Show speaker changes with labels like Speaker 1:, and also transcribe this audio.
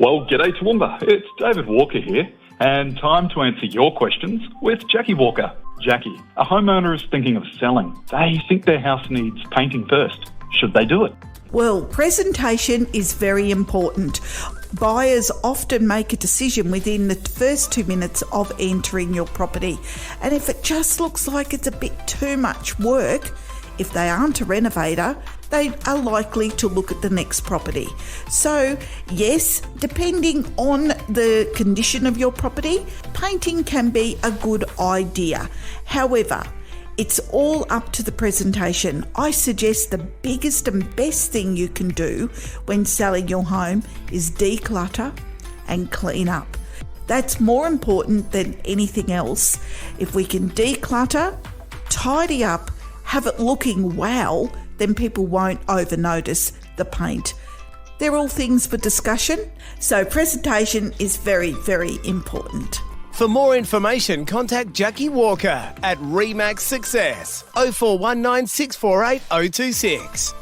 Speaker 1: Well, g'day Toowoomba. It's David Walker here, and time to answer your questions with Jacqui Walker. Jacqui, a homeowner is thinking of selling. They think their house needs painting first. Should they do it?
Speaker 2: Well, presentation is very important. Buyers often make a decision within the first 2 minutes of entering your property. And if it just looks like it's a bit too much work, if they aren't a renovator, they are likely to look at the next property. So, yes, depending on the condition of your property, painting can be a good idea. However, it's all up to the presentation. I suggest the biggest and best thing you can do when selling your home is declutter and clean up. That's more important than anything else. If we can declutter, tidy up, have it looking wow, then people won't over notice the paint. They're all things for discussion, so presentation is very, very important.
Speaker 3: For more information, contact Jacqui Walker at Remax Success 0419 648 026.